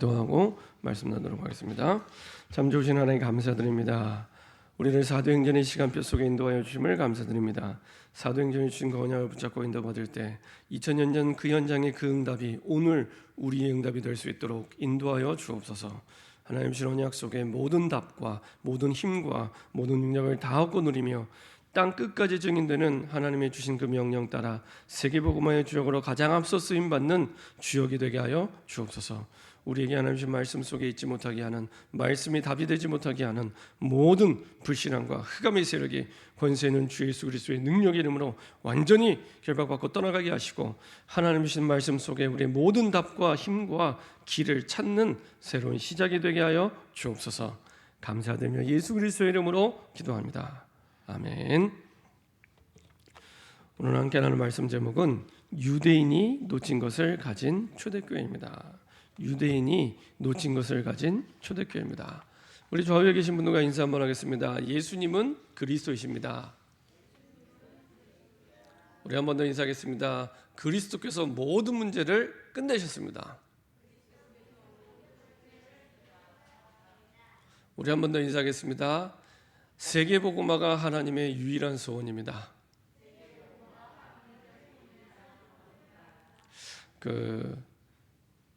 기도하고 말씀 나누도록 하겠습니다. 참 좋으신 하나님 감사드립니다. 우리를 사도행전의 시간표 속에 인도하여 주심을 감사드립니다. 사도행전이 주신 그 언약을 붙잡고 인도받을 때 2000년 전 그 현장의 그 응답이 오늘 우리의 응답이 될 수 있도록 인도하여 주옵소서. 하나님 주신 언약 속에 모든 답과 모든 힘과 모든 능력을 다 얻고 누리며 땅 끝까지 증인되는 하나님의 주신 그 명령 따라 세계복음화의 주역으로 가장 앞서 쓰임 받는 주역이 되게 하여 주옵소서. 우리에게 하나님 주신 말씀 속에 있지 못하게 하는, 말씀이 답이 되지 못하게 하는 모든 불신앙과 흑암의 세력이 권세 있는 주 예수 그리스도의 능력의 이름으로 완전히 결박받고 떠나가게 하시고, 하나님 주신 말씀 속에 우리의 모든 답과 힘과 길을 찾는 새로운 시작이 되게 하여 주옵소서. 감사드리며 예수 그리스도의 이름으로 기도합니다. 아멘. 오늘 함께 나눌 말씀 제목은 유대인이 놓친 것을 가진 초대교회입니다. 유대인이 놓친 것을 가진 초대교회입니다. 우리 좌우에 계신 분들과 인사 한번 하겠습니다. 예수님은 그리스도이십니다. 우리 한 번 더 인사하겠습니다. 그리스도께서 모든 문제를 끝내셨습니다. 우리 한 번 더 인사하겠습니다. 세계복음화가 하나님의 유일한 소원입니다.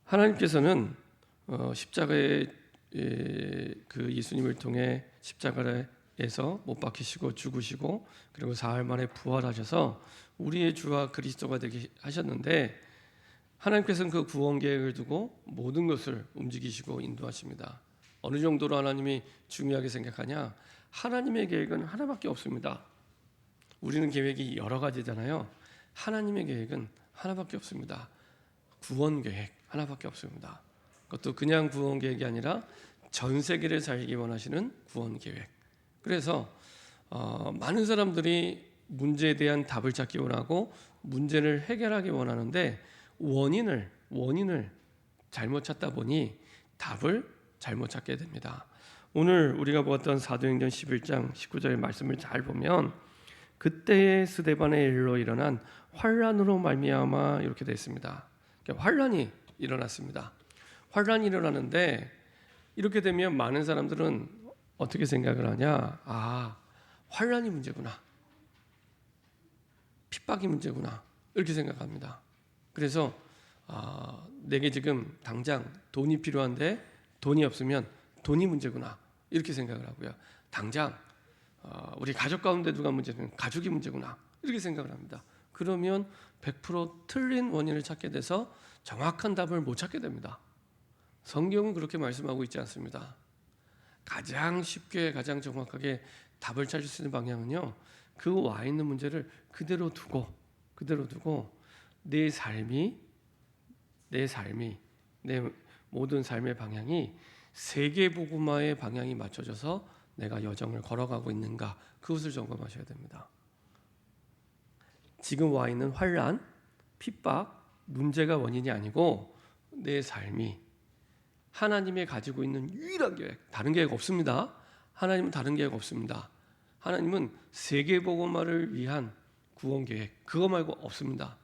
하나님께서는 십자가의 그 예수님을 통해 십자가에서 못 박히시고 죽으시고 그리고 사흘 만에 부활하셔서 우리의 주와 그리스도가 되게 하셨는데, 하나님께서는 그 구원 계획을 두고 모든 것을 움직이시고 인도하십니다. 어느 정도로 하나님이 중요하게 생각하냐? 하나님의 계획은 하나밖에 없습니다. 우리는 계획이 여러 가지잖아요. 하나님의 계획은 하나밖에 없습니다. 구원 계획 하나밖에 없습니다. 그것도 그냥 구원 계획이 아니라 전 세계를 살기 원하시는 구원 계획. 그래서 많은 사람들이 문제에 대한 답을 찾기 원하고 문제를 해결하기 원하는데 원인을 잘못 찾다 보니 답을 잘못 찾게 됩니다. 오늘 우리가 보았던 사도행전 11장 19절의 말씀을 잘 보면 그때의 스데반의 일로 일어난 환란으로 말미암아 이렇게 되어 있습니다. 환란이 일어났습니다. 환란이 일어나는데 이렇게 되면 많은 사람들은 어떻게 생각을 하냐? 환란이 문제구나, 핍박이 문제구나, 이렇게 생각합니다. 그래서 내게 지금 당장 돈이 필요한데 돈이 없으면 돈이 문제구나, 이렇게 생각을 하고요. 당장 우리 가족 가운데 누가 문제면 가족이 문제구나, 이렇게 생각을 합니다. 그러면 100% 틀린 원인을 찾게 돼서 정확한 답을 못 찾게 됩니다. 성경은 그렇게 말씀하고 있지 않습니다. 가장 쉽게 가장 정확하게 답을 찾을 수 있는 방향은요, 그 와 있는 문제를 그대로 두고 내 삶이 내 모든 삶의 방향이 세계복음화의 방향이 맞춰져서 내가 여정을 걸어가고 있는가, 그것을 점검하셔야 됩니다. 지금 와 있는 환란, 핍박, 문제가 원인이 아니고 내 삶이 하나님이 가지고 있는 유일한 계획, 다른 계획 없습니다. 하나님은 다른 계획 없습니다. 하나님은 세계복음화를 위한 구원 계획, 그거 말고 없습니다.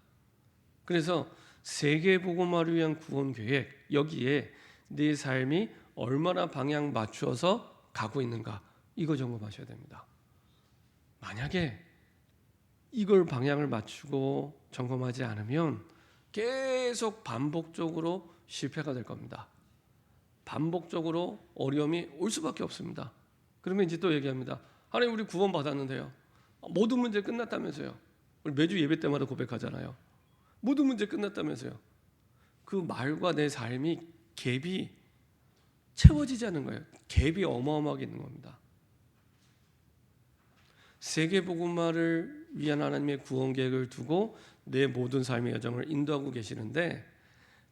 그래서 세계복음화를 위한 구원 계획, 여기에 내 삶이 얼마나 방향 맞추어서 가고 있는가, 이거 점검하셔야 됩니다. 만약에 이걸 방향을 맞추고 점검하지 않으면 계속 반복적으로 실패가 될 겁니다. 반복적으로 어려움이 올 수밖에 없습니다. 그러면 이제 또 얘기합니다. 하나님, 우리 구원 받았는데요, 모든 문제 끝났다면서요. 우리 매주 예배 때마다 고백하잖아요. 모든 문제 끝났다면서요. 그 말과 내 삶이 갭이 채워지지 않는 거예요. 갭이 어마어마하게 있는 겁니다. 세계복음화를 위한 하나님의 구원 계획을 두고 내 모든 삶의 여정을 인도하고 계시는데,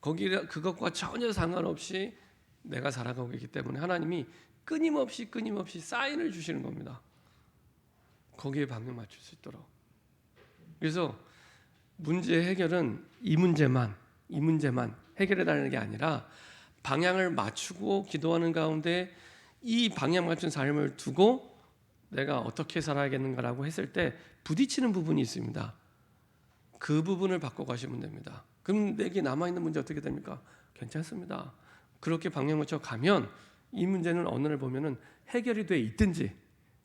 그것과 전혀 상관없이 내가 살아가고 있기 때문에 하나님이 끊임없이 사인을 주시는 겁니다. 거기에 방향 맞출 수 있도록. 그래서 문제 해결은 이 문제만 해결해달라는 게 아니라 방향을 맞추고 기도하는 가운데 이 방향 맞춘 삶을 두고 내가 어떻게 살아야겠는가라고 했을 때 부딪히는 부분이 있습니다. 그 부분을 바꿔가시면 됩니다. 그럼 내게 남아있는 문제 어떻게 됩니까? 괜찮습니다. 그렇게 방향 맞춰 가면 이 문제는 어느 날 보면은 해결이 돼 있든지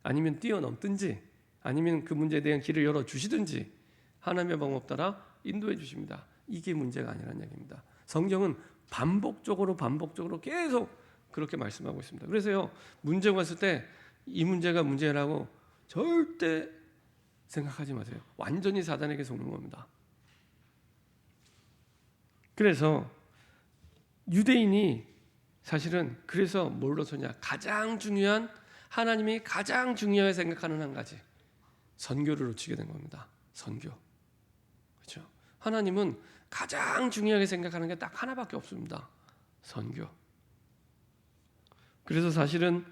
아니면 뛰어넘든지 아니면 그 문제에 대한 길을 열어 주시든지 하나님의 방법 따라 인도해 주십니다. 이게 문제가 아니라는 얘기입니다. 성경은 반복적으로 계속 그렇게 말씀하고 있습니다. 그래서요, 문제가 왔을 때 이 문제가 문제라고 절대 생각하지 마세요. 완전히 사단에게 속는 겁니다. 그래서 유대인이 사실은 그래서 뭘로 서냐? 가장 중요한, 하나님이 가장 중요하게 생각하는 한 가지, 선교를 놓치게 된 겁니다. 선교. 그렇죠? 하나님은 가장 중요하게 생각하는 게 딱 하나밖에 없습니다. 선교. 그래서 사실은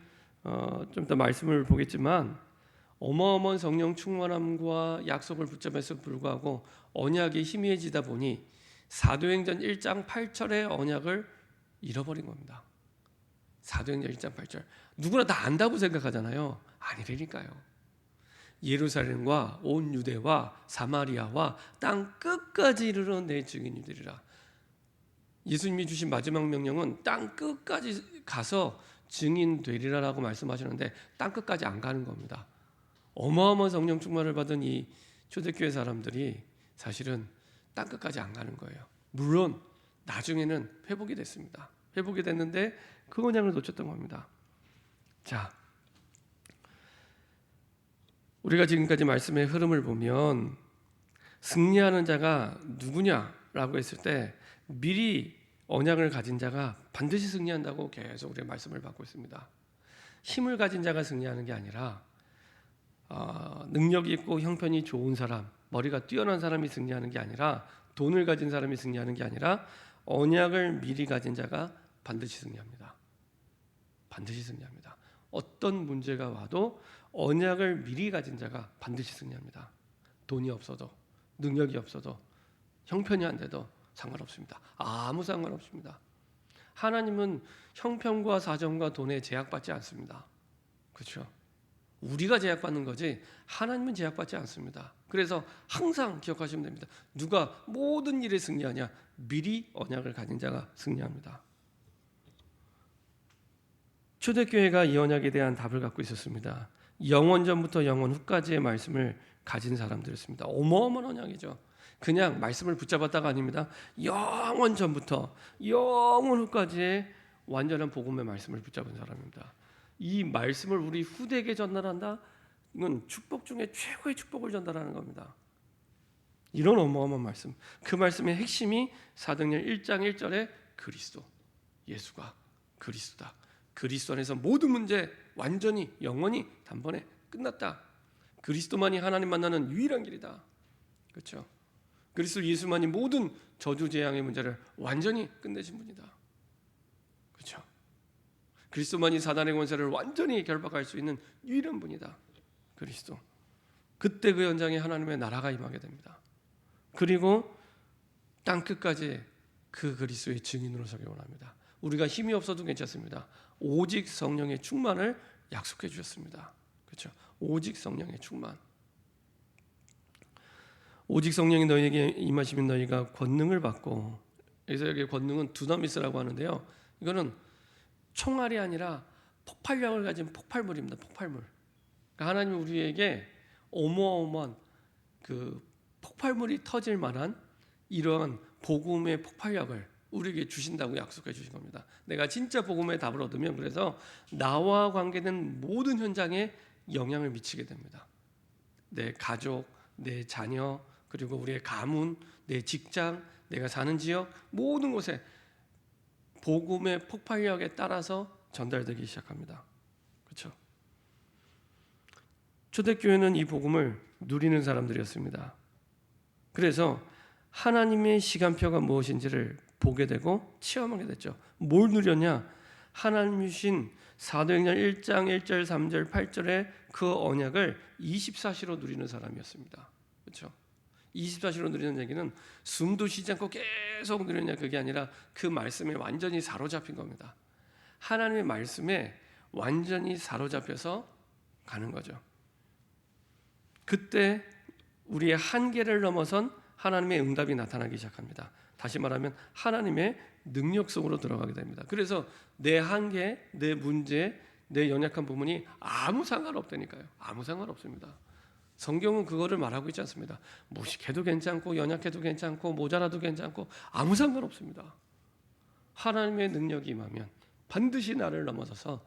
좀 더 말씀을 보겠지만 어마어마한 성령 충만함과 약속을 붙잡았음에도 불구하고 언약이 희미해지다 보니 사도행전 1장 8절의 언약을 잃어버린 겁니다. 사도행전 1장 8절. 누구나 다 안다고 생각하잖아요. 아니라니까요. 예루살렘과 온 유대와 사마리아와 땅 끝까지 이르러 내 증인이 되리라. 예수님이 주신 마지막 명령은 땅 끝까지 가서 증인 되리라라고 말씀하시는데 땅 끝까지 안 가는 겁니다. 어마어마한 성령 충만을 받은 이 초대교회 사람들이 사실은 땅 끝까지 안 가는 거예요. 물론 나중에는 회복이 됐습니다. 회복이 됐는데 그 언약을 놓쳤던 겁니다. 자, 우리가 지금까지 말씀의 흐름을 보면 승리하는 자가 누구냐라고 했을 때 미리 언약을 가진 자가 반드시 승리한다고 계속 우리가 말씀을 받고 있습니다. 힘을 가진 자가 승리하는 게 아니라 능력이 있고 형편이 좋은 사람, 머리가 뛰어난 사람이 승리하는 게 아니라 돈을 가진 사람이 승리하는 게 아니라 언약을 미리 가진 자가 반드시 승리합니다. 반드시 승리합니다. 어떤 문제가 와도 언약을 미리 가진 자가 반드시 승리합니다. 돈이 없어도, 능력이 없어도, 형편이 안 돼도 상관없습니다. 아무 상관없습니다. 하나님은 형편과 사정과 돈에 제약받지 않습니다. 그렇죠? 우리가 제약받는 거지 하나님은 제약받지 않습니다. 그래서 항상 기억하시면 됩니다. 누가 모든 일에 승리하냐? 미리 언약을 가진 자가 승리합니다. 초대교회가 이 언약에 대한 답을 갖고 있었습니다. 영원 전부터 영원 후까지의 말씀을 가진 사람들이었습니다. 어마어마한 언약이죠. 그냥 말씀을 붙잡았다가 아닙니다. 영원 전부터 영원 후까지의 완전한 복음의 말씀을 붙잡은 사람입니다. 이 말씀을 우리 후대에게 전달한다? 이건 축복 중에 최고의 축복을 전달하는 겁니다. 이런 어마어마한 말씀. 그 말씀의 핵심이 사도행전 1장 1절에 그리스도, 예수가 그리스도다. 그리스도 안에서 모든 문제 완전히 영원히 단번에 끝났다. 그리스도만이 하나님 만나는 유일한 길이다. 그렇죠? 그리스도 예수만이 모든 저주 재앙의 문제를 완전히 끝내신 분이다. 그렇죠? 그리스도만이 사단의 권세를 완전히 결박할 수 있는 유일한 분이다. 그리스도. 그때 그 현장에 하나님의 나라가 임하게 됩니다. 그리고 땅 끝까지 그 그리스도의 증인으로 서기 원합니다. 우리가 힘이 없어도 괜찮습니다. 오직 성령의 충만을 약속해 주셨습니다. 그렇죠? 오직 성령의 충만. 오직 성령이 너희에게 임하시면 너희가 권능을 받고, 여기서 여기 권능은 두나미스라고 하는데요. 이거는 총알이 아니라 폭발력을 가진 폭발물입니다. 폭발물. 그러니까 하나님이 우리에게 어마어마한 그 폭발물이 터질 만한 이러한 복음의 폭발력을 우리에게 주신다고 약속해 주신 겁니다. 내가 진짜 복음의 답을 얻으면 그래서 나와 관계된 모든 현장에 영향을 미치게 됩니다. 내 가족, 내 자녀, 그리고 우리의 가문, 내 직장, 내가 사는 지역 모든 곳에 복음의 폭발력에 따라서 전달되기 시작합니다. 그렇죠? 초대교회는 이 복음을 누리는 사람들이었습니다. 그래서 하나님의 시간표가 무엇인지를 보게 되고 체험하게 됐죠. 뭘 누렸냐? 하나님 주신 사도행전 1장 1절 3절 8절의 그 언약을 24시로 누리는 사람이었습니다. 그렇죠? 24시로 누리는 얘기는 숨도 쉬지 않고 계속 누리냐 그게 아니라 그 말씀에 완전히 사로잡힌 겁니다. 하나님의 말씀에 완전히 사로잡혀서 가는 거죠. 그때 우리의 한계를 넘어선 하나님의 응답이 나타나기 시작합니다. 다시 말하면 하나님의 능력 속으로 들어가게 됩니다. 그래서 내 한계, 내 문제, 내 연약한 부분이 아무 상관없다니까요. 아무 상관없습니다. 성경은 그거를 말하고 있지 않습니다. 무식해도 괜찮고 연약해도 괜찮고 모자라도 괜찮고 아무 상관없습니다. 하나님의 능력이 임하면 반드시 나를 넘어서서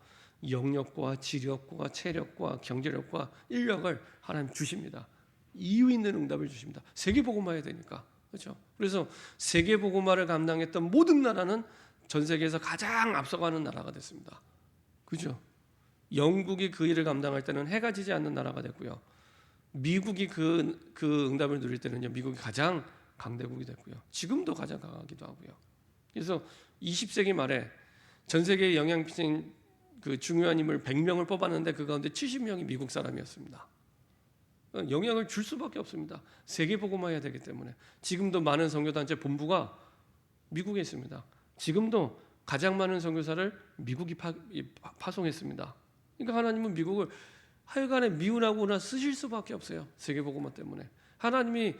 영역과 지력과 체력과 경제력과 인력을 하나님 주십니다. 이유 있는 응답을 주십니다. 세계복음화해야 되니까. 그렇죠? 그래서 세계복음화를 감당했던 모든 나라는 전 세계에서 가장 앞서가는 나라가 됐습니다. 그죠? 영국이 그 일을 감당할 때는 해가 지지 않는 나라가 됐고요. 미국이 그 응답을 누릴 때는요, 미국이 가장 강대국이 됐고요. 지금도 가장 강하기도 하고요. 그래서 20세기 말에 전 세계에 영향 미친 그 중요한 인물 100명을 뽑았는데 그 가운데 70명이 미국 사람이었습니다. 영향을 줄 수밖에 없습니다. 세계복음화해야 되기 때문에. 지금도 많은 선교단체 본부가 미국에 있습니다. 지금도 가장 많은 선교사를 미국이 파송했습니다. 그러니까 하나님은 미국을 하여간에 미운하거나 쓰실 수밖에 없어요. 세계복음화 때문에. 하나님이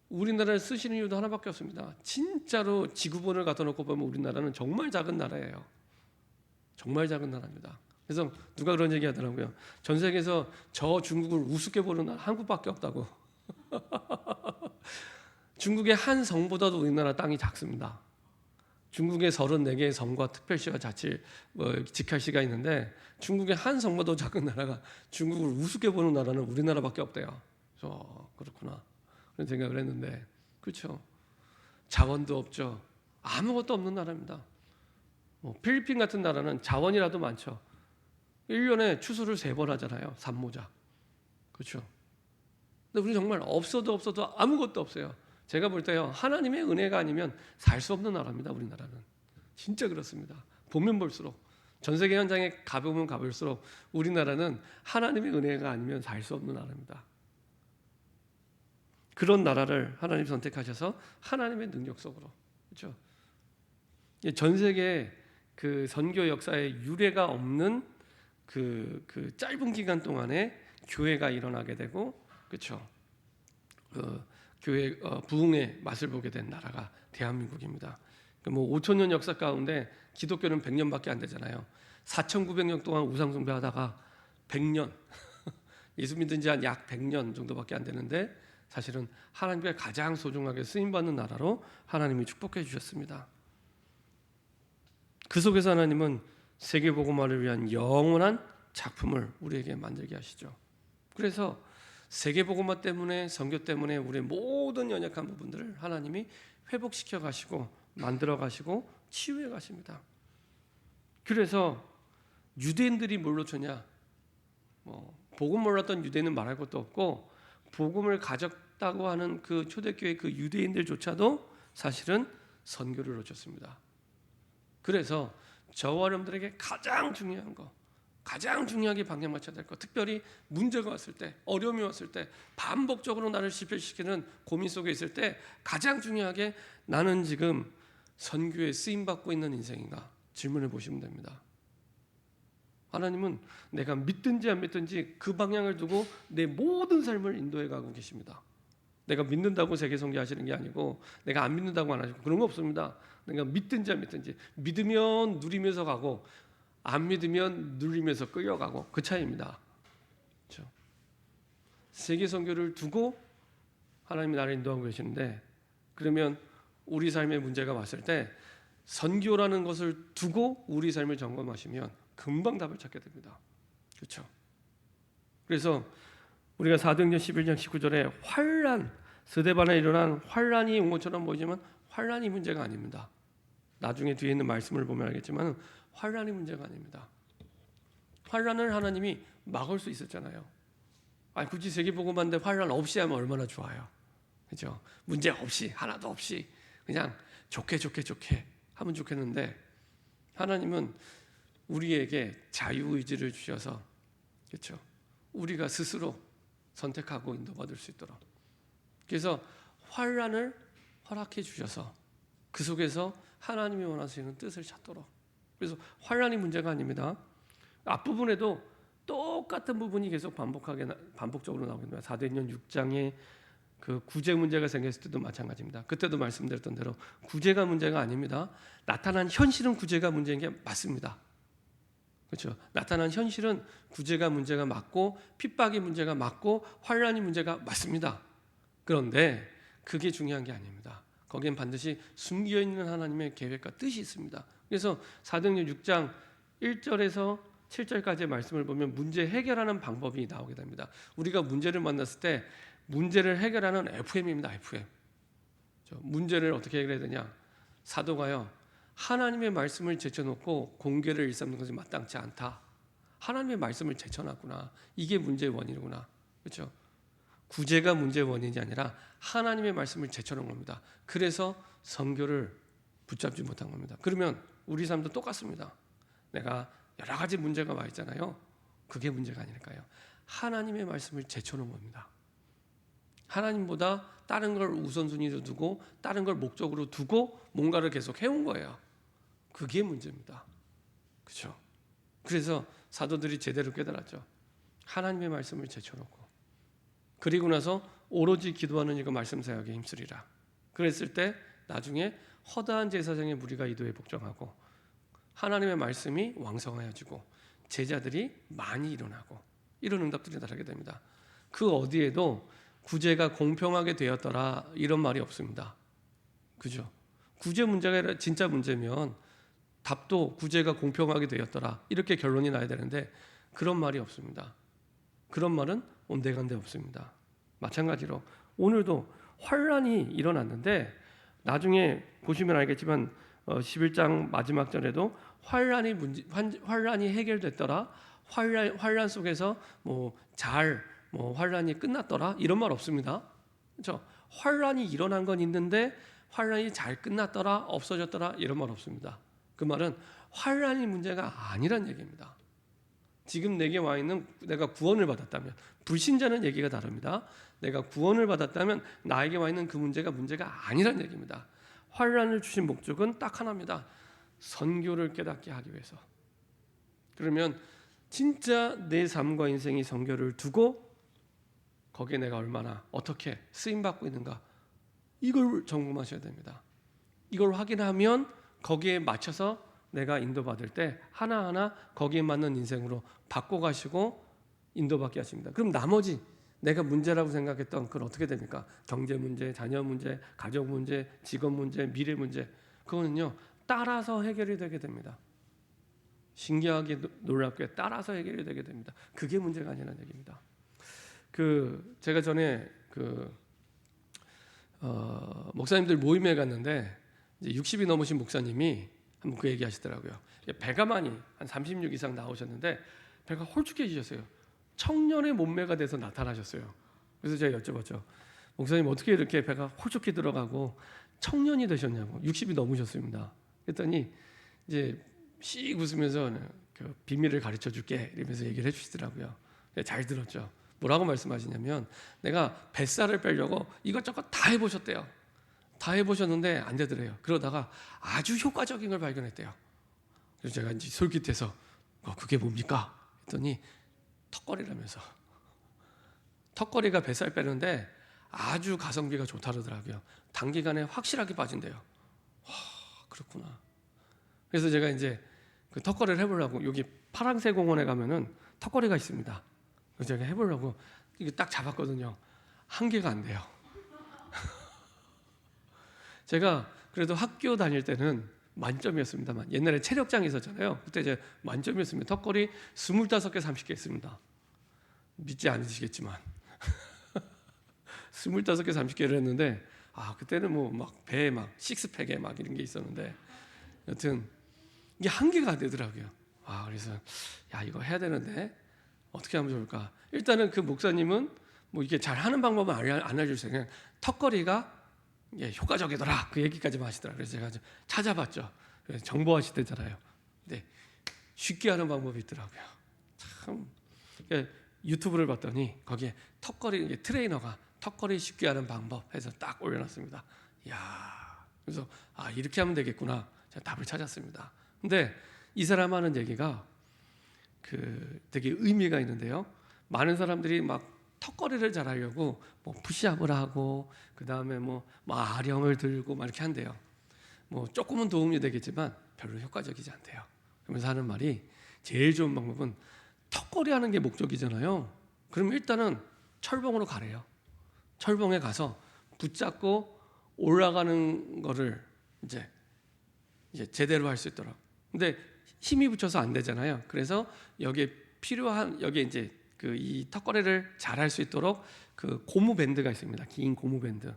우리나라를 쓰시는 이유도 하나밖에 없습니다. 진짜로 지구본을 갖다 놓고 보면 우리나라는 정말 작은 나라예요. 정말 작은 나라입니다. 그래서 누가 그런 얘기 하더라고요. 전 세계에서 저 중국을 우습게 보는 나라 한국밖에 없다고. 중국의 한 성보다도 우리나라 땅이 작습니다. 중국의 34개의 성과 특별시가 직할시가 있는데 중국의 한 성보다 작은 나라가 중국을 우습게 보는 나라는 우리나라밖에 없대요. 그래서 그렇구나 그런 생각을 했는데, 그렇죠. 자원도 없죠. 아무것도 없는 나라입니다. 필리핀 같은 나라는 자원이라도 많죠. 1년에 추수를 3번 하잖아요. 산모자. 그렇죠. 근데 우리 정말 없어도 아무것도 없어요. 제가 볼 때요, 하나님의 은혜가 아니면 살 수 없는 나라입니다. 우리나라는 진짜 그렇습니다. 보면 볼수록, 전 세계 현장에 가보면 가볼수록 우리나라는 하나님의 은혜가 아니면 살 수 없는 나라입니다. 그런 나라를 하나님 선택하셔서 하나님의 능력 속으로, 그렇죠. 전 세계 그 선교 역사에 유례가 없는 그 짧은 기간 동안에 교회가 일어나게 되고, 그렇죠. 교회 부흥의 맛을 보게 된 나라가 대한민국입니다. 5,000년 역사 가운데 기독교는 100년밖에 안 되잖아요. 4,900년 동안 우상 숭배하다가 100년 예수 믿은 지 한 약 100년 정도밖에 안 되는데 사실은 하나님께 가장 소중하게 쓰임 받는 나라로 하나님이 축복해 주셨습니다. 그 속에서 하나님은 세계 복음화를 위한 영원한 작품을 우리에게 만들게 하시죠. 그래서 세계 복음화 때문에, 선교 때문에 우리의 모든 연약한 부분들을 하나님이 회복시켜 가시고 만들어 가시고 치유해 가십니다. 그래서 유대인들이 뭘로 쳤냐? 복음 몰랐던 유대인은 말할 것도 없고, 복음을 가졌다고 하는 그 초대교회 그 유대인들조차도 사실은 선교를 놓쳤습니다. 그래서 저와 여러분들에게 가장 중요한 거, 가장 중요하게 방향 맞춰야 될 것, 특별히 문제가 왔을 때, 어려움이 왔을 때, 반복적으로 나를 실패시키는 고민 속에 있을 때 가장 중요하게 나는 지금 선교에 쓰임받고 있는 인생인가 질문해 보시면 됩니다. 하나님은 내가 믿든지 안 믿든지 그 방향을 두고 내 모든 삶을 인도해 가고 계십니다. 내가 믿는다고 세계 선교하시는 게 아니고 내가 안 믿는다고 안 하시고 그런 거 없습니다. 내가 믿든지 안 믿든지, 믿으면 누리면서 가고 안 믿으면 누리면서 끌려가고 그 차이입니다. 그렇죠? 세계 선교를 두고 하나님이 나를 인도하고 계시는데, 그러면 우리 삶의 문제가 왔을 때 선교라는 것을 두고 우리 삶을 점검하시면 금방 답을 찾게 됩니다. 그렇죠? 그래서 우리가 사도행전 11장 19절에 환란, 스데반에 일어난 환란이 온 것처럼 보이지만 환란이 문제가 아닙니다. 나중에 뒤에 있는 말씀을 보면 알겠지만 환란이 문제가 아닙니다. 환란을 하나님이 막을 수 있었잖아요. 굳이 세계복음화인데 환란 없이 하면 얼마나 좋아요. 그렇죠? 문제 없이, 하나도 없이 그냥 좋게 하면 좋겠는데, 하나님은 우리에게 자유의지를 주셔서, 그렇죠? 우리가 스스로 선택하고 인도받을 수 있도록, 그래서 환란을 허락해 주셔서 그 속에서 하나님이 원하시는 뜻을 찾도록. 그래서 환란이 문제가 아닙니다. 앞부분에도 똑같은 부분이 계속 반복적으로 나옵니다. 사도행전 6장에 그 구제 문제가 생겼을 때도 마찬가지입니다. 그때도 말씀드렸던 대로 구제가 문제가 아닙니다. 나타난 현실은 구제가 문제인 게 맞습니다. 그렇죠? 나타난 현실은 구제가 문제가 맞고 핍박이 문제가 맞고 환란이 문제가 맞습니다. 그런데 그게 중요한 게 아닙니다. 거기엔 반드시 숨겨 있는 하나님의 계획과 뜻이 있습니다. 그래서 사도행전 6장 1절에서 7절까지의 말씀을 보면 문제 해결하는 방법이 나오게 됩니다. 우리가 문제를 만났을 때 문제를 해결하는 FM입니다. FM. 문제를 어떻게 해결해야 되냐? 사도가요, 하나님의 말씀을 제쳐놓고 공개를 일삼는 것이 마땅치 않다. 하나님의 말씀을 제쳐놨구나. 이게 문제의 원인이구나. 그렇죠? 구제가 문제의 원인이 아니라 하나님의 말씀을 제쳐놓은 겁니다. 그래서 선교를 붙잡지 못한 겁니다. 그러면 우리 삶도 똑같습니다. 내가 여러 가지 문제가 와 있잖아요. 그게 문제가 아닐까요? 하나님의 말씀을 제쳐놓은 겁니다. 하나님보다 다른 걸 우선순위로 두고 다른 걸 목적으로 두고 뭔가를 계속 해온 거예요. 그게 문제입니다. 그렇죠? 그래서 사도들이 제대로 깨달았죠. 하나님의 말씀을 제쳐놓고 그리고 나서 오로지 기도하는 이가 말씀 사역에 힘쓰리라. 그랬을 때 나중에 허다한 제사장의 무리가 이도에 복종하고 하나님의 말씀이 왕성하여지고 제자들이 많이 일어나고 이런 응답들이 나타나게 됩니다. 그 어디에도 구제가 공평하게 되었더라 이런 말이 없습니다. 그죠? 구제 문제가 아니라 진짜 문제면 답도 구제가 공평하게 되었더라 이렇게 결론이 나야 되는데 그런 말이 없습니다. 그런 말은 온데간데 없습니다. 마찬가지로 오늘도 환란이 일어났는데 나중에 보시면 알겠지만 11장 마지막 절에도 환란이 해결됐더라. 환란 속에서 환란이 끝났더라 이런 말 없습니다. 그렇죠? 환란이 일어난 건 있는데 환란이 잘 끝났더라 없어졌더라 이런 말 없습니다. 그 말은 환란이 문제가 아니란 얘기입니다. 지금 내게 와 있는 내가 구원을 받았다면 불신자는 얘기가 다릅니다. 내가 구원을 받았다면 나에게 와 있는 그 문제가 아니란 얘기입니다. 환란을 주신 목적은 딱 하나입니다. 선교를 깨닫게 하기 위해서. 그러면 진짜 내 삶과 인생이 선교를 두고 거기에 내가 얼마나 어떻게 쓰임받고 있는가 이걸 점검하셔야 됩니다. 이걸 확인하면 거기에 맞춰서 내가 인도받을 때 하나하나 거기에 맞는 인생으로 바꿔가시고 인도받게 하십니다. 그럼 나머지 내가 문제라고 생각했던 그건 어떻게 됩니까? 경제 문제, 자녀 문제, 가족 문제, 직업 문제, 미래 문제 그거는요 따라서 해결이 되게 됩니다. 신기하게 놀랍게 따라서 해결이 되게 됩니다. 그게 문제가 아니라는 얘기입니다. 제가 전에 목사님들 모임에 갔는데 이제 60이 넘으신 목사님이 한번 그 얘기 하시더라고요. 배가 많이 한 36 이상 나오셨는데 배가 홀쭉해지셨어요. 청년의 몸매가 돼서 나타나셨어요. 그래서 제가 여쭤봤죠. 목사님 어떻게 이렇게 배가 홀쭉해 들어가고 청년이 되셨냐고. 60이 넘으셨습니다. 그랬더니 이제 씩 웃으면서 그 비밀을 가르쳐 줄게 이러면서 얘기를 해주시더라고요. 잘 들었죠. 뭐라고 말씀하시냐면 내가 뱃살을 빼려고 이것저것 다 해보셨대요. 다 해보셨는데 안 되더래요. 그러다가 아주 효과적인 걸 발견했대요. 그래서 제가 이제 솔깃해서 그게 뭡니까? 했더니 턱걸이라면서. 턱걸이가 뱃살 빼는데 아주 가성비가 좋다 그러더라고요. 단기간에 확실하게 빠진대요. 와, 그렇구나. 그래서 제가 이제 그 턱걸이를 해보려고 여기 파랑새 공원에 가면은 턱걸이가 있습니다. 그래서 제가 해보려고 이게 딱 잡았거든요. 한 개가 안 돼요. 제가 그래도 학교 다닐 때는 만점이었습니다만 옛날에 체력장이 있었잖아요. 그때 이제 만점이었습니다. 턱걸이 25개, 30개 했습니다. 믿지 않으시겠지만 25개, 30개를 했는데 그때는 뭐 막 배에 막 식스팩에 막 이런 게 있었는데 여튼 이게 한 개가 안 되더라고요. 그래서 이거 해야 되는데 어떻게 하면 좋을까? 일단은 그 목사님은 뭐 이게 잘 하는 방법은 안 알려주세요. 그냥 턱걸이가 효과적이더라 그 얘기까지만 하시더라고요. 그래서 제가 찾아봤죠. 정보하시대잖아요. 근데 쉽게 하는 방법이 있더라고요. 참 유튜브를 봤더니 거기에 턱걸이 트레이너가 턱걸이 쉽게 하는 방법 해서 딱 올려놨습니다. 그래서 이렇게 하면 되겠구나. 제가 답을 찾았습니다. 근데 이 사람 하는 얘기가 되게 의미가 있는데요. 많은 사람들이 막 턱걸이를 잘하려고 뭐 푸시업을 하고 그 다음에 뭐 아령을 들고 막 이렇게 한대요. 뭐 조금은 도움이 되겠지만 별로 효과적이지 않대요. 그러면서 하는 말이 제일 좋은 방법은 턱걸이 하는 게 목적이잖아요. 그럼 일단은 철봉으로 가래요. 철봉에 가서 붙잡고 올라가는 거를 이제 제대로 할 수 있도록. 근데 힘이 붙여서 안 되잖아요. 그래서 여기에 필요한 여기에 이제 그 이 턱걸이를 잘 할 수 있도록 그 고무 밴드가 있습니다. 긴 고무 밴드.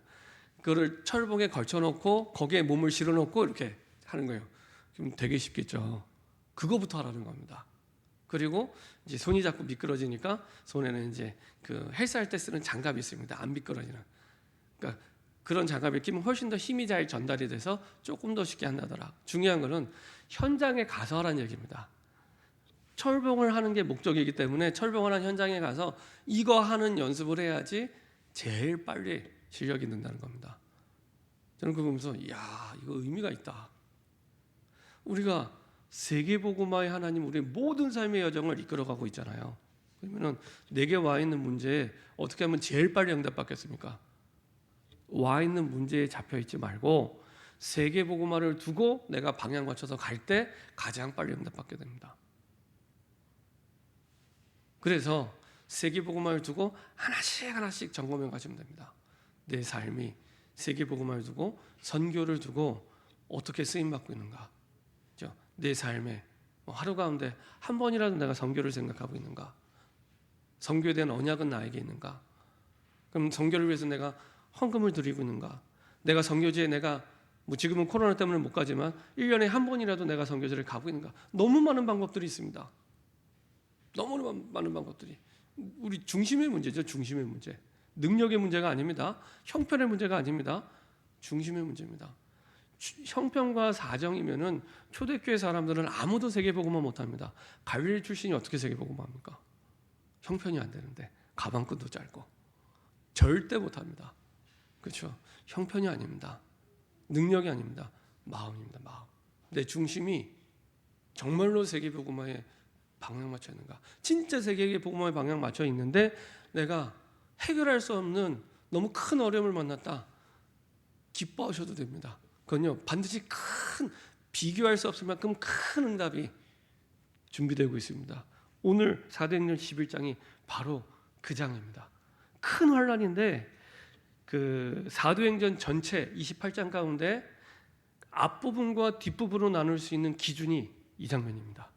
그거를 철봉에 걸쳐 놓고 거기에 몸을 실어 놓고 이렇게 하는 거예요. 그럼 되게 쉽겠죠. 그거부터 하라는 겁니다. 그리고 이제 손이 자꾸 미끄러지니까 손에는 이제 그 헬스할 때 쓰는 장갑이 있습니다. 안 미끄러지는. 그러니까 그런 장갑을 끼면 훨씬 더 힘이 잘 전달이 돼서 조금 더 쉽게 한다더라. 중요한 거는 현장에 가서 하라는 얘기입니다. 철봉을 하는 게 목적이기 때문에 철봉을 한 현장에 가서 이거 하는 연습을 해야지 제일 빨리 실력이 는다는 겁니다. 저는 그거 보면서 이야, 이거 의미가 있다. 우리가 세계복음화의 하나님 우리의 모든 삶의 여정을 이끌어가고 있잖아요. 그러면 내게 와 있는 문제에 어떻게 하면 제일 빨리 응답받겠습니까? 와 있는 문제에 잡혀 있지 말고 세계복음화를 두고 내가 방향 맞춰서 갈 때 가장 빨리 응답받게 됩니다. 그래서 세계복음화를 두고 하나씩 점검해 가시면 됩니다. 내 삶이 세계복음화를 두고 선교를 두고 어떻게 쓰임받고 있는가? 내 삶에 하루 가운데 한 번이라도 내가 선교를 생각하고 있는가? 선교에 대한 언약은 나에게 있는가? 그럼 선교를 위해서 내가 헌금을 드리고 있는가? 내가 선교지에 내가 뭐 지금은 코로나 때문에 못 가지만 1년에 한 번이라도 내가 선교지를 가고 있는가? 너무 많은 방법들이 있습니다. 너무 많은 방법들이. 우리 중심의 문제죠. 중심의 문제. 능력의 문제가 아닙니다. 형편의 문제가 아닙니다. 중심의 문제입니다. 형편과 사정이면은 초대교회 사람들은 아무도 세계복음화 못합니다. 갈릴리 출신이 어떻게 세계복음화합니까? 형편이 안 되는데 가방끈도 짧고 절대 못합니다. 그렇죠? 형편이 아닙니다. 능력이 아닙니다. 마음입니다. 마음. 내 중심이 정말로 세계복음화에 방향 맞춰 있는가? 진짜 세계복음화에 방향 맞춰 있는데 내가 해결할 수 없는 너무 큰 어려움을 만났다. 기뻐하셔도 됩니다. 그건요 반드시 큰 비교할 수 없을 만큼 큰 응답이 준비되고 있습니다. 오늘 사도행전 11장이 바로 그 장입니다. 큰 환란인데 그 사도행전 전체 28장 가운데 앞부분과 뒷부분으로 나눌 수 있는 기준이 이 장면입니다.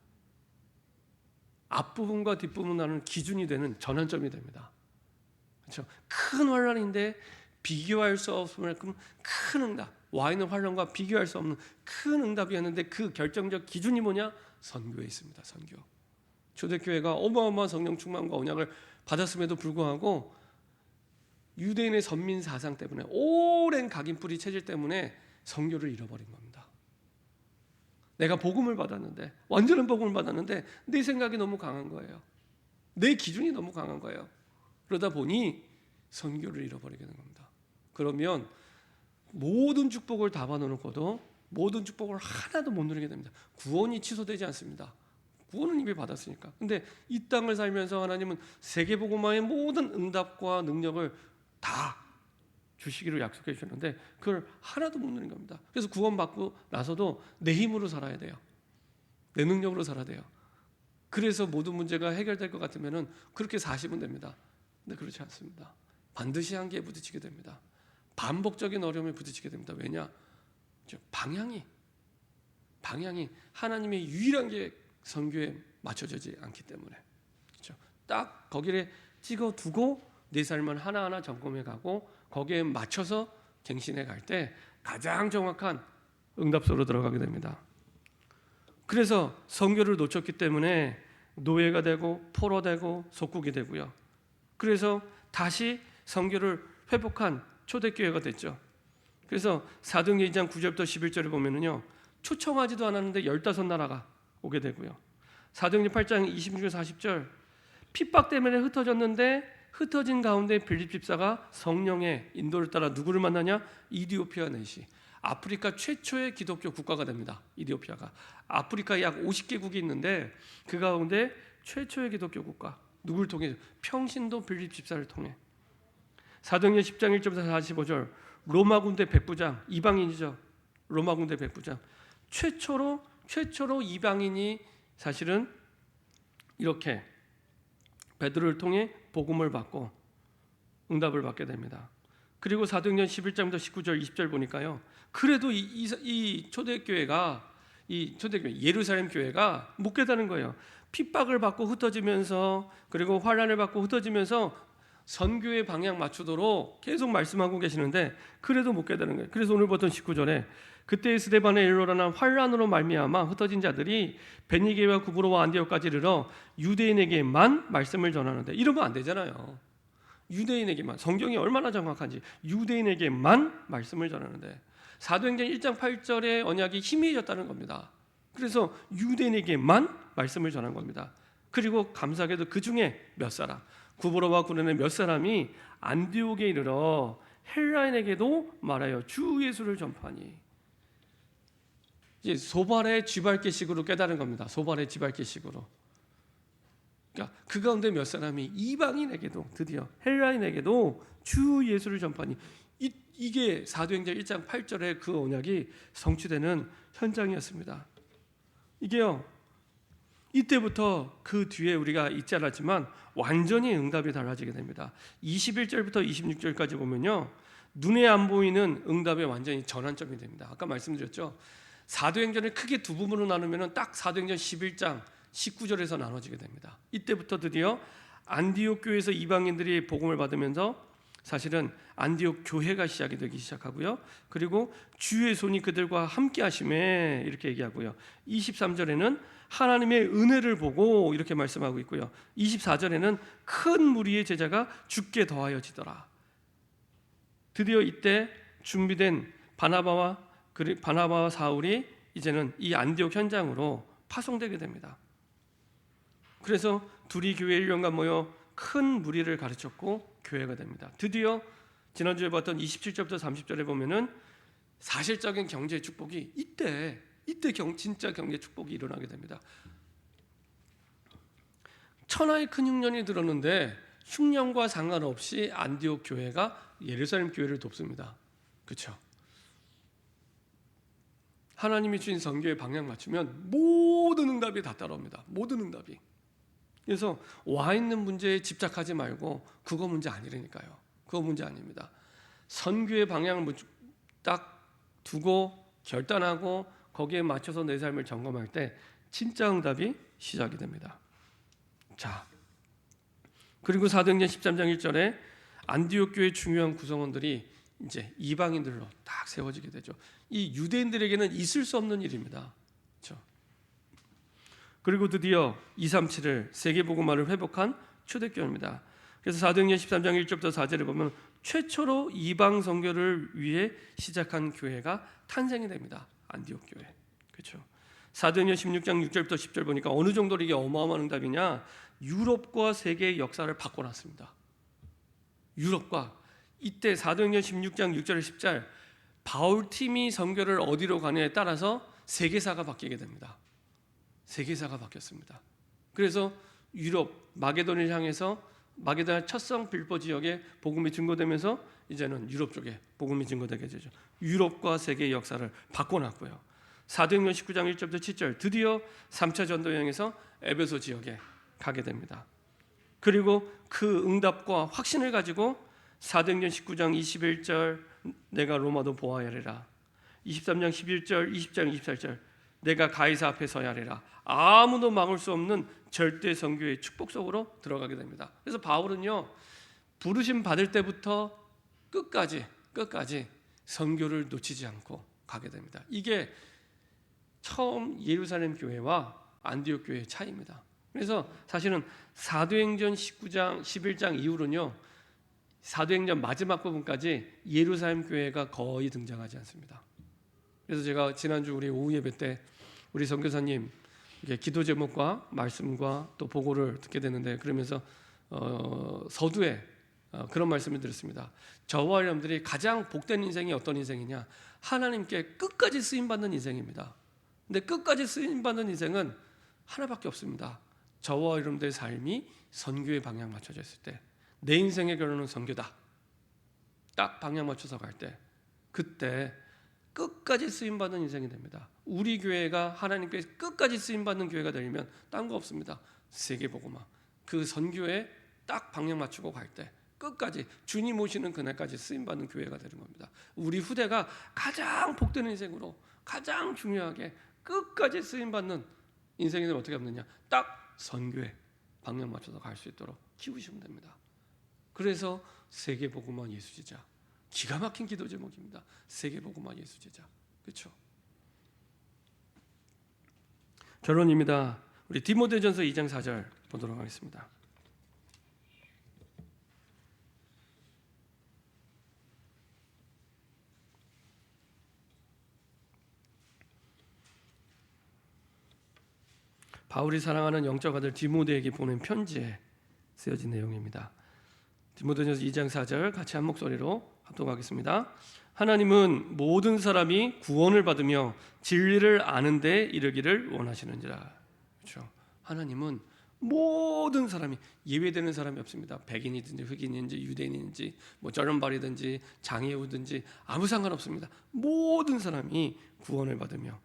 앞부분과 뒷부분 나누는 기준이 되는 전환점이 됩니다. 그렇죠? 큰 환란인데 비교할 수 없을 만큼 큰 응답, 와 있는 환란과 비교할 수 없는 큰 응답이었는데 그 결정적 기준이 뭐냐? 선교에 있습니다. 선교. 초대교회가 어마어마한 성령 충만과 언약을 받았음에도 불구하고 유대인의 선민 사상 때문에 오랜 각인뿌리 체질 때문에 선교를 잃어버린 겁니다. 내가 복음을 받았는데 완전한 복음을 받았는데 내 생각이 너무 강한 거예요. 내 기준이 너무 강한 거예요. 그러다 보니 선교를 잃어버리게 된 겁니다. 그러면 모든 축복을 다 받아놓고도 모든 축복을 하나도 못 누리게 됩니다. 구원이 취소되지 않습니다. 구원은 이미 받았으니까. 근데 이 땅을 살면서 하나님은 세계복음화의 모든 응답과 능력을 다 주시기로 약속해 주셨는데 그걸 하나도 못 누린 겁니다. 그래서 구원받고 나서도 내 힘으로 살아야 돼요. 내 능력으로 살아야 돼요. 그래서 모든 문제가 해결될 것 같으면 그렇게 사시면 됩니다. 근데 그렇지 않습니다. 반드시 한계에 부딪히게 됩니다. 반복적인 어려움에 부딪히게 됩니다. 왜냐? 방향이 하나님의 유일한 게 선교에 맞춰지지 않기 때문에. 그렇죠? 딱 거기에 찍어두고 내 삶을 하나하나 점검해 가고 거기에 맞춰서 갱신해 갈 때 가장 정확한 응답소로 들어가게 됩니다. 그래서 선교를 놓쳤기 때문에 노예가 되고 포로되고 속국이 되고요. 그래서 다시 선교를 회복한 초대교회가 됐죠. 그래서 사도행전 2장 9절부터 11절을 보면은요. 초청하지도 않았는데 15나라가 오게 되고요. 사도행전 8장 26절 40절 핍박 때문에 흩어졌는데 흩어진 가운데 빌립 집사가 성령의 인도를 따라 누구를 만나냐? 이디오피아 내시. 아프리카 최초의 기독교 국가가 됩니다. 이디오피아가. 아프리카에 약 50개국이 있는데 그 가운데 최초의 기독교 국가. 누굴 통해? 평신도 빌립 집사를 통해. 사도행전 10장 1절부터 45절 로마 군대 백부장, 이방인이죠. 로마 군대 백부장. 최초로 이방인이 사실은 이렇게 베드로를 통해 복음을 받고 응답을 받게 됩니다. 그리고 사도행전 11장부터 19절 20절 보니까요. 그래도 이 초대교회가 예루살렘 교회가 못 깨닫는 거예요. 핍박을 받고 흩어지면서 그리고 환난을 받고 흩어지면서 선교의 방향 맞추도록 계속 말씀하고 계시는데 그래도 못 깨닫는 거예요. 그래서 오늘 보던 19절에 그때 스데반의 일로 일어난 환난으로 말미암아 흩어진 자들이 베니게와 구브로와 안디옥까지 이르러 유대인에게만 말씀을 전하는데 이러면 안 되잖아요. 유대인에게만, 성경이 얼마나 정확한지 유대인에게만 말씀을 전하는데 사도행전 1장 8절의 언약이 희미해졌다는 겁니다. 그래서 유대인에게만 말씀을 전한 겁니다. 그리고 감사하게도 그 중에 몇 사람, 구브로와 구레네 몇 사람이 안디옥에 이르러 헬라인에게도 말하여 주 예수를 전파하니. 이제 소발의 쥐밟기식으로 깨달은 겁니다. 소발의 쥐밟기식으로. 그러니까 그 가운데 몇 사람이 이방인에게도, 드디어 헬라인에게도 주 예수를 전파하니. 이게 사도행전 1장 8절의 그 언약이 성취되는 현장이었습니다. 이게요, 이때부터 그 뒤에 우리가 잊지 않았지만 완전히 응답이 달라지게 됩니다. 21절부터 26절까지 보면요, 눈에 안 보이는 응답의 완전히 전환점이 됩니다. 아까 말씀드렸죠. 사도행전을 크게 두 부분으로 나누면 딱 사도행전 11장 19절에서 나눠지게 됩니다. 이때부터 드디어 안디옥 교회에서 이방인들이 복음을 받으면서 사실은 안디옥 교회가 시작이 되기 시작하고요. 그리고 주의 손이 그들과 함께 하심에 이렇게 얘기하고요. 23절에는 하나님의 은혜를 보고 이렇게 말씀하고 있고요. 24절에는 큰 무리의 제자가 주께 더하여지더라. 드디어 이때 준비된 바나바와 사울이 이제는 이 안디옥 현장으로 파송되게 됩니다. 그래서 둘이 교회 1년간 모여 큰 무리를 가르쳤고 교회가 됩니다. 드디어 지난주에 봤던 27절부터 30절에 보면은 사실적인 경제 축복이 이때 진짜 경제 축복이 일어나게 됩니다. 천하의 큰 흉년이 들었는데 흉년과 상관없이 안디옥 교회가 예루살렘 교회를 돕습니다. 그렇죠? 하나님이 주신 선교의 방향 맞추면 모든 응답이 다 따라옵니다. 모든 응답이. 그래서 와 있는 문제에 집착하지 말고 그거 문제 아니라니까요. 그거 문제 아닙니다. 선교의 방향을 딱 두고 결단하고 거기에 맞춰서 내 삶을 점검할 때 진짜 응답이 시작이 됩니다. 자, 그리고 사도행전 13장 1절에 안디옥 교회 중요한 구성원들이 이제 이방인들로 딱 세워지게 되죠. 이 유대인들에게는 있을 수 없는 일입니다. 그렇죠? 그리고 드디어 237을 세계복음화를 회복한 초대교회입니다. 그래서 사도행전 13장 1절부터 4절에 보면 최초로 이방 선교를 위해 시작한 교회가 탄생이 됩니다. 안디옥 교회. 그렇죠? 사도행전 16장 6절부터 10절 보니까 어느 정도로 이게 어마어마한 응답이냐? 유럽과 세계의 역사를 바꿔놨습니다. 유럽과 이때 사도행전 16장 6절 10절 바울 팀이 선교를 어디로 가느냐에 따라서 세계사가 바뀌게 됩니다. 세계사가 바뀌었습니다. 그래서 유럽 마게도니아를 향해서 마게도니아 첫성 빌보 지역에 복음이 증거되면서 이제는 유럽 쪽에 복음이 증거되게 되죠. 유럽과 세계의 역사를 바꿔놨고요. 사도행전 19장 1절부터 7절 드디어 3차 전도 여행에서 에베소 지역에 가게 됩니다. 그리고 그 응답과 확신을 가지고 사도행전 19장 21절 내가 로마도 보아야 하리라, 23장 11절 20장 24절 내가 가이사 앞에 서야 하리라, 아무도 막을 수 없는 절대 선교의 축복 속으로 들어가게 됩니다. 그래서 바울은요, 부르심 받을 때부터 끝까지 선교를 놓치지 않고 가게 됩니다. 이게 처음 예루살렘 교회와 안디옥 교회의 차이입니다. 그래서 사실은 사도행전 19장 11장 이후로는요, 사도행전 마지막 부분까지 예루살렘 교회가 거의 등장하지 않습니다. 그래서 제가 지난주 우리 오후 예배 때 우리 선교사님 기도 제목과 말씀과 또 보고를 듣게 되는데, 그러면서 서두에 그런 말씀을 드렸습니다. 저와 여러분들이 가장 복된 인생이 어떤 인생이냐? 하나님께 끝까지 쓰임받는 인생입니다. 근데 끝까지 쓰임받는 인생은 하나밖에 없습니다. 저와 여러분들의 삶이 선교의 방향 맞춰져 있을 때, 내 인생의 결론은 선교다, 딱 방향 맞춰서 갈 때, 그때 끝까지 쓰임받는 인생이 됩니다. 우리 교회가 하나님께 끝까지 쓰임받는 교회가 되려면 딴 거 없습니다. 세계복음화, 그 선교에 딱 방향 맞추고 갈 때 끝까지 주님 오시는 그날까지 쓰임받는 교회가 되는 겁니다. 우리 후대가 가장 복되는 인생으로, 가장 중요하게 끝까지 쓰임받는 인생을 어떻게 하느냐, 딱 선교에 방향 맞춰서 갈 수 있도록 키우시면 됩니다. 그래서 세계복음화 예수제자, 기가 막힌 기도 제목입니다. 세계복음화 예수제자. 그렇죠? 결론입니다. 우리 디모데전서 2장 4절 보도록 하겠습니다. 바울이 사랑하는 영적 아들 디모데에게 보낸 편지에 쓰여진 내용입니다. 디모데전서 2장 4절 같이 한 목소리로 합독하겠습니다. 하나님은 모든 사람이 구원을 받으며 진리를 아는 데 이르기를 원하시는지라. 그렇죠? 하나님은 모든 사람이, 예외되는 사람이 없습니다. 백인이든지 흑인인지 유대인인지 뭐 저런발이든지 장애우든지 아무 상관없습니다. 모든 사람이 구원을 받으며,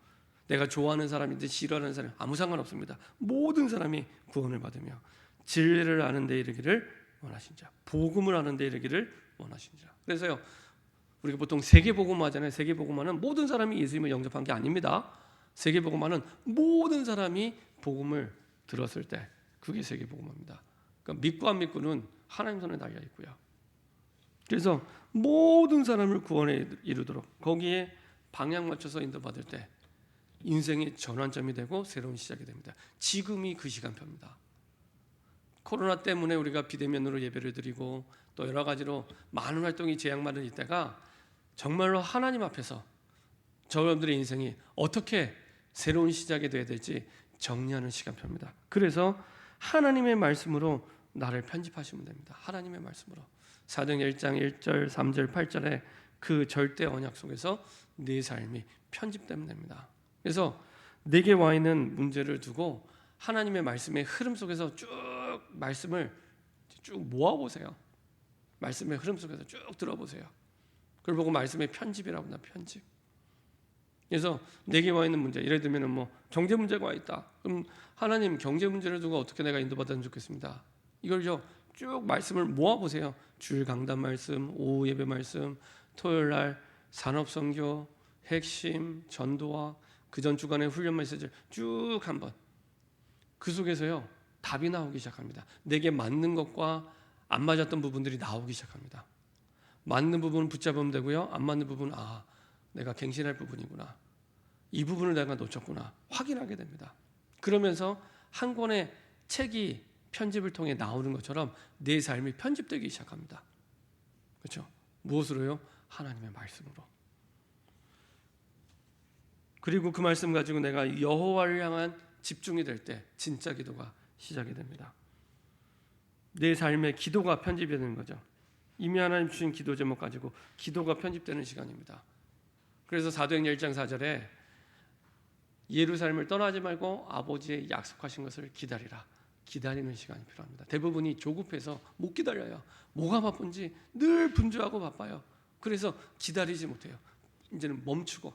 내가 좋아하는 사람이든 싫어하는 사람 아무 상관없습니다. 모든 사람이 구원을 받으며 진리를 아는 데 이르기를 원하신자, 복음을 아는 데 이르기를 원하신자. 그래서요, 우리가 보통 세계복음화 하잖아요. 세계복음화는 모든 사람이 예수님을 영접한 게 아닙니다. 세계복음화는 모든 사람이 복음을 들었을 때, 그게 세계복음화입니다. 그러니까 믿고 안 믿고는 하나님 손에 달려 있고요. 그래서 모든 사람을 구원에 이르도록 거기에 방향 맞춰서 인도받을 때 인생의 전환점이 되고 새로운 시작이 됩니다. 지금이 그 시간표입니다. 코로나 때문에 우리가 비대면으로 예배를 드리고 또 여러 가지로 많은 활동이 제약받은 이때가 정말로 하나님 앞에서 저분들의 인생이 어떻게 새로운 시작이 되어야 될지 정리하는 시간표입니다. 그래서 하나님의 말씀으로 나를 편집하시면 됩니다. 하나님의 말씀으로. 사도행전 1장 1절, 3절, 8절에 그 절대 언약 속에서 내 삶이 편집되면 됩니다. 그래서 내게 와 있는 문제를 두고 하나님의 말씀의 흐름 속에서 쭉 말씀을 쭉 모아보세요. 말씀의 흐름 속에서 쭉 들어보세요. 그걸 보고 말씀의 편집이라고 합니다. 편집. 그래서 내게 와 있는 문제, 예를 들면 뭐 경제 문제가 와 있다. 그럼 하나님, 경제 문제를 두고 어떻게 내가 인도받았으면 좋겠습니다. 이걸 쭉 말씀을 모아보세요. 주일 강단 말씀, 오후 예배 말씀, 토요일 날 산업선교, 핵심, 전도와 그 전 주간의 훈련 메시지를 쭉 한번, 그 속에서요 답이 나오기 시작합니다. 내게 맞는 것과 안 맞았던 부분들이 나오기 시작합니다. 맞는 부분은 붙잡으면 되고요, 안 맞는 부분은 내가 갱신할 부분이구나, 이 부분을 내가 놓쳤구나 확인하게 됩니다. 그러면서 한 권의 책이 편집을 통해 나오는 것처럼 내 삶이 편집되기 시작합니다. 그렇죠? 무엇으로요? 하나님의 말씀으로. 그리고 그 말씀 가지고 내가 여호와를 향한 집중이 될 때 진짜 기도가 시작이 됩니다. 내 삶의 기도가 편집이 되는 거죠. 이미 하나님 주신 기도 제목 가지고 기도가 편집되는 시간입니다. 그래서 사도행전 1장 4절에 예루살렘을 떠나지 말고 아버지의 약속하신 것을 기다리라. 기다리는 시간이 필요합니다. 대부분이 조급해서 못 기다려요. 뭐가 바쁜지 늘 분주하고 바빠요. 그래서 기다리지 못해요. 이제는 멈추고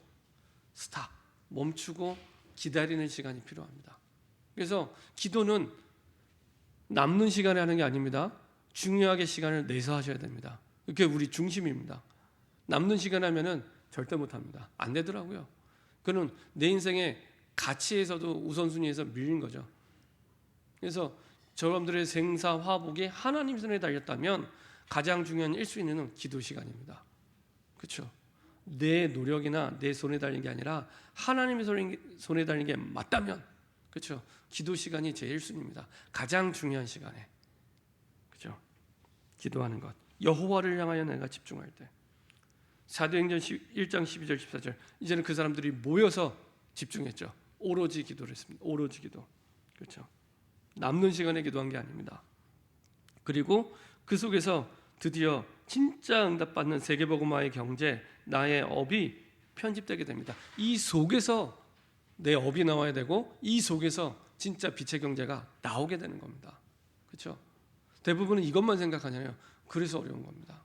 스탑, 멈추고 기다리는 시간이 필요합니다. 그래서 기도는 남는 시간에 하는 게 아닙니다. 중요하게 시간을 내서 하셔야 됩니다. 그게 우리 중심입니다. 남는 시간에 하면은 절대 못합니다. 안 되더라고요. 그는 내 인생의 가치에서도 우선순위에서 밀린 거죠. 그래서 여러분들의 생사 화복이 하나님 손에 달렸다면 가장 중요한 1순위는 기도 시간입니다. 그렇죠? 내 노력이나 내 손에 달린 게 아니라 하나님의 손에 달린 게 맞다면, 그렇죠? 기도 시간이 제 1순위입니다. 가장 중요한 시간에, 그렇죠? 기도하는 것, 여호와를 향하여 내가 집중할 때. 사도행전 1장 12절 14절, 이제는 그 사람들이 모여서 집중했죠. 오로지 기도를 했습니다. 오로지 기도. 그렇죠? 남는 시간에 기도한 게 아닙니다. 그리고 그 속에서 드디어 진짜 응답받는 세계복음화의 경제, 나의 업이 편집되게 됩니다. 이 속에서 내 업이 나와야 되고, 이 속에서 진짜 빛의 경제가 나오게 되는 겁니다. 그렇죠? 대부분은 이것만 생각하잖아요. 그래서 어려운 겁니다.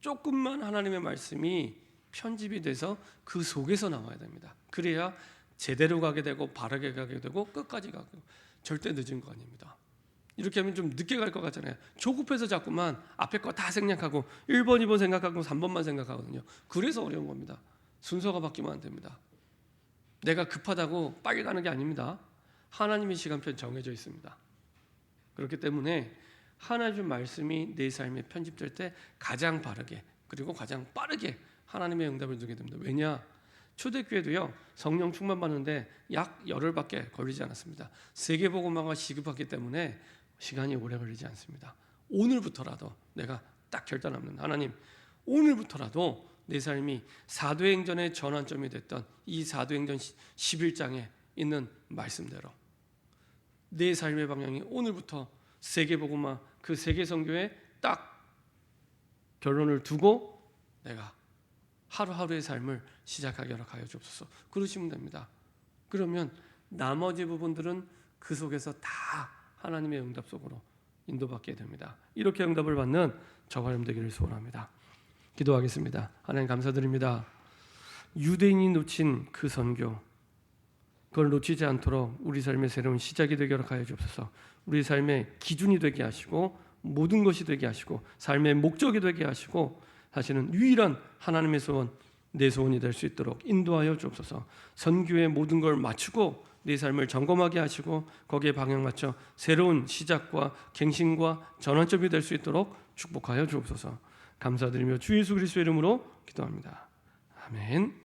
조금만 하나님의 말씀이 편집이 돼서 그 속에서 나와야 됩니다. 그래야 제대로 가게 되고 바르게 가게 되고 끝까지 가고, 절대 늦은 거 아닙니다. 이렇게 하면 좀 늦게 갈 것 같잖아요. 조급해서 자꾸만 앞에 거 다 생략하고 1번, 2번 생각하고 3번만 생각하거든요. 그래서 어려운 겁니다. 순서가 바뀌면 안 됩니다. 내가 급하다고 빨리 가는 게 아닙니다. 하나님의 시간표 정해져 있습니다. 그렇기 때문에 하나님의 말씀이 내 삶에 편집될 때 가장 바르게 그리고 가장 빠르게 하나님의 응답을 주게 됩니다. 왜냐? 초대교회도요, 성령 충만 받는데 약 열흘밖에 걸리지 않았습니다. 세계복음화가 시급하기 때문에 시간이 오래 걸리지 않습니다. 오늘부터라도 내가 딱 결단합니다. 하나님, 오늘부터라도 내 삶이 사도행전의 전환점이 됐던 이 사도행전 11장에 있는 말씀대로 내 삶의 방향이 오늘부터 세계복음화, 그 세계선교에 딱 결론을 두고 내가 하루하루의 삶을 시작하게 하여 주옵소서. 그러시면 됩니다. 그러면 나머지 부분들은 그 속에서 다 하나님의 응답 속으로 인도받게 됩니다. 이렇게 응답을 받는 저와 여러분 되기를 소원합니다. 기도하겠습니다. 하나님 감사드립니다. 유대인이 놓친 그 선교, 그걸 놓치지 않도록 우리 삶의 새로운 시작이 되게 하여 주옵소서. 우리 삶의 기준이 되게 하시고 모든 것이 되게 하시고 삶의 목적이 되게 하시고 사실은 유일한 하나님의 소원, 내 소원이 될 수 있도록 인도하여 주옵소서. 선교의 모든 걸 맞추고 내 삶을 점검하게 하시고 거기에 방향 맞춰 새로운 시작과 갱신과 전환점이 될 수 있도록 축복하여 주옵소서. 감사드리며 주 예수 그리스도의 이름으로 기도합니다. 아멘.